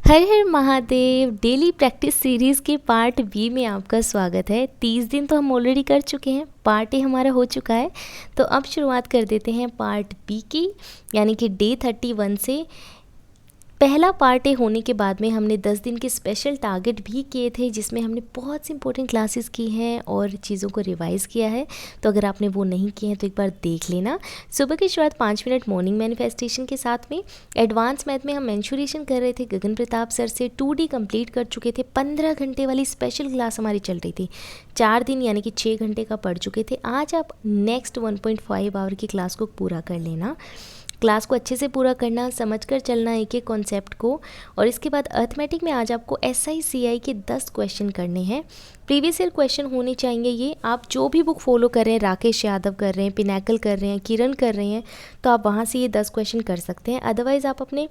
हर हर Mahadev daily practice series के part B में आपका स्वागत है। 30 दिन तो हम ऑलरेडी कर चुके हैं, पार्ट ए हमारा हो चुका है। तो अब शुरुआत कर देते हैं पार्ट बी की, यानी कि डे 31 से। पहला पार्ट ए होने के बाद में हमने 10 दिन के स्पेशल टारगेट भी किए थे, जिसमें हमने बहुत सी इंपॉर्टेंट क्लासेस की हैं और चीज़ों को रिवाइज़ किया है। तो अगर आपने वो नहीं किए हैं तो एक बार देख लेना। सुबह की शुरुआत 5 मिनट मॉर्निंग मैनिफेस्टेशन के साथ में। एडवांस मैथ में हम मेंशुरेशन कर रहे थे गगन प्रताप सर से। 2D कंप्लीट कर चुके थे। 15 घंटे वाली स्पेशल क्लास हमारी चल रही थी। 4 दिन यानी कि 6 घंटे का पढ़ चुके थे। आज आप नेक्स्ट 1.5 आवर की क्लास को पूरा कर लेना। क्लास को अच्छे से पूरा करना, समझकर चलना एक एक कॉन्सेप्ट को। और इसके बाद अर्थमेटिक में आज आपको SICI के 10 क्वेश्चन करने हैं। प्रीवियस ईयर क्वेश्चन होने चाहिए ये। आप जो भी बुक फॉलो कर रहे हैं, राकेश यादव कर रहे हैं, पिनाकल कर रहे हैं, किरण कर रहे हैं, तो आप वहाँ से ये 10 क्वेश्चन कर सकते हैं। अदरवाइज़ आप अपने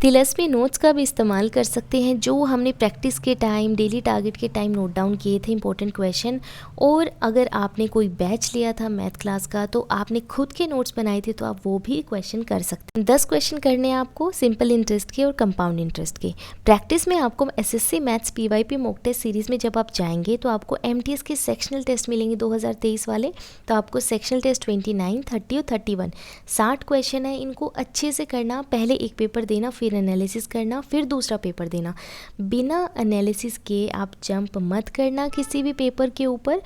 तिलस्मी नोट्स का भी इस्तेमाल कर सकते हैं, जो हमने प्रैक्टिस के टाइम, डेली टारगेट के टाइम नोट डाउन किए थे इंपॉर्टेंट क्वेश्चन। और अगर आपने कोई बैच लिया था मैथ क्लास का, तो आपने खुद के नोट्स बनाए थे, तो आप वो भी क्वेश्चन कर सकते हैं। 10 क्वेश्चन करने हैं आपको, सिंपल इंटरेस्ट के और कंपाउंड इंटरेस्ट के। प्रैक्टिस में आपको SSC maths PYP mock test series में जब आप जाएंगे तो आपको MTS के सेक्शनल टेस्ट मिलेंगे 2023 वाले। तो आपको सेक्शनल टेस्ट 29, 30 और 31 60 क्वेश्चन है। इनको अच्छे से करना। पहले एक पेपर देना, फिर एनालिसिस करना, फिर दूसरा पेपर देना। बिना एनालिसिस के आप जंप मत करना किसी भी पेपर के ऊपर।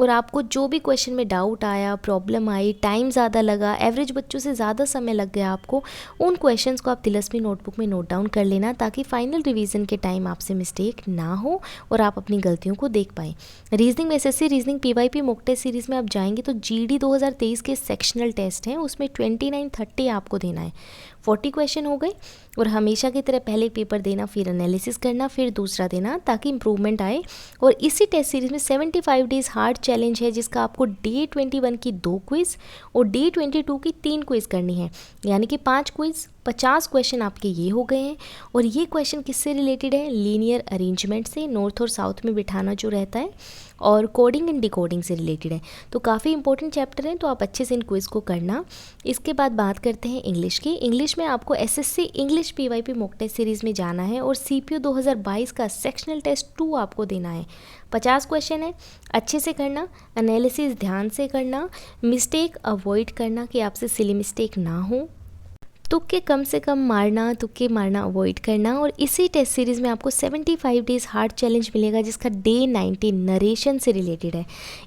और आपको जो भी क्वेश्चन में डाउट आया, प्रॉब्लम आई, टाइम ज़्यादा लगा, एवरेज बच्चों से ज़्यादा समय लग गया आपको, उन क्वेश्चंस को आप तिलस्मी नोटबुक में नोट डाउन कर लेना, ताकि फाइनल रिवीजन के टाइम आपसे मिस्टेक ना हो और आप अपनी गलतियों को देख पाएँ। रीजनिंग में SSC reasoning PYP mock test series में आप जाएंगे तो GD 2023 के सेक्शनल टेस्ट हैं, उसमें 29, 30 आपको देना है। 40 क्वेश्चन हो गए। और हमेशा की तरह पहले पेपर देना, फिर एनालिसिस करना, फिर दूसरा देना, ताकि इंप्रूवमेंट आए। और इसी टेस्ट सीरीज़ में 75 डेज़ हार्ड चैलेंज है, जिसका आपको डे 21 की 2 क्विज़ और डे 22 की 3 क्विज़ करनी है, यानी कि 5 क्विज़, 50 क्वेश्चन आपके ये हो गए हैं। और ये क्वेश्चन किससे रिलेटेड है? लीनियर अरेंजमेंट से, नॉर्थ और साउथ में बिठाना जो रहता है, और कोडिंग एंड डिकोडिंग से रिलेटेड है। तो काफ़ी इंपॉर्टेंट चैप्टर हैं, तो आप अच्छे से इन क्विज़ को करना। इसके बाद बात करते हैं इंग्लिश की। इंग्लिश में आपको SSC English PYP mock test series में जाना है और CPO 2022 का सेक्शनल टेस्ट 2 आपको देना है। 50 क्वेश्चन है, अच्छे से करना, एनालिसिस ध्यान से करना, मिस्टेक अवॉइड करना कि आपसे सिली मिस्टेक ना हो, तुक्के कम से कम मारना, तुक्के मारना अवॉइड करना। और इसी टेस्ट सीरीज़ में आपको 75 डेज़ हार्ड चैलेंज मिलेगा, जिसका डे 19 नरेशन से रिलेटेड है।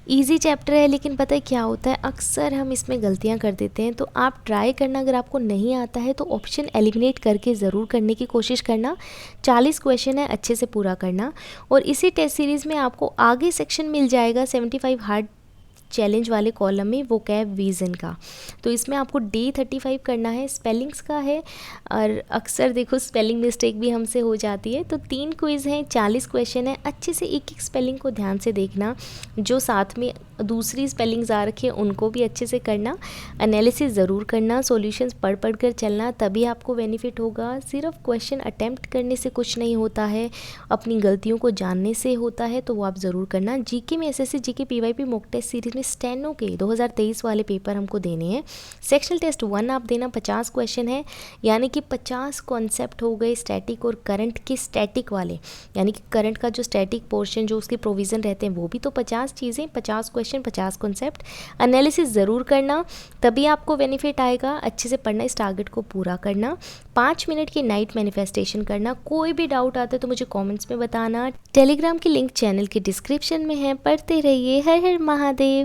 इजी चैप्टर है, लेकिन पता है क्या होता है, अक्सर हम इसमें गलतियां कर देते हैं। तो आप ट्राई करना, अगर आपको नहीं आता है तो ऑप्शन एलिमिनेट करके ज़रूर करने की कोशिश करना। 40 क्वेश्चन है, अच्छे से पूरा करना। और इसी टेस्ट सीरीज़ में आपको आगे सेक्शन मिल जाएगा 75 हार्ड चैलेंज वाले कॉलम में, वो कैब विज़न का। तो इसमें आपको डे 35 करना है, स्पेलिंग्स का है। और अक्सर देखो स्पेलिंग मिस्टेक भी हमसे हो जाती है। तो 3 क्विज़ हैं, 40 क्वेश्चन है, अच्छे से एक एक स्पेलिंग को ध्यान से देखना। जो साथ में दूसरी स्पेलिंग्स आ रखी है उनको भी अच्छे से करना। एनालिसिस ज़रूर करना, सॉल्यूशंस पढ़ पढ़ कर चलना, तभी आपको बेनिफिट होगा। सिर्फ क्वेश्चन अटैम्प्ट करने से कुछ नहीं होता है, अपनी गलतियों को जानने से होता है। तो वो आप ज़रूर करना। GK में SSC GK PYP mock test series में स्टेनो के 2023 वाले पेपर हमको देने हैं। सेक्शनल टेस्ट 1 आप देना, 50 क्वेश्चन है, यानी कि 50 कॉन्सेप्ट हो गए स्टैटिक और करंट के स्टैटिक वाले, यानी कि करंट का जो स्टैटिक पोर्शन, जो उसके प्रोविज़न रहते हैं, वो भी तो 50 चीज़ें, 50 क्वेश्चन, 50 कॉन्सेप्ट। एनालिसिस ज़रूर करना, तभी आपको बेनिफिट आएगा। अच्छे से पढ़ना, इस टारगेट को पूरा करना। 5 मिनट की नाइट मैनिफेस्टेशन करना। कोई भी डाउट आता है तो मुझे कमेंट्स में बताना। टेलीग्राम की लिंक चैनल के डिस्क्रिप्शन में है, पढ़ते रहिए। हर हर महादेव।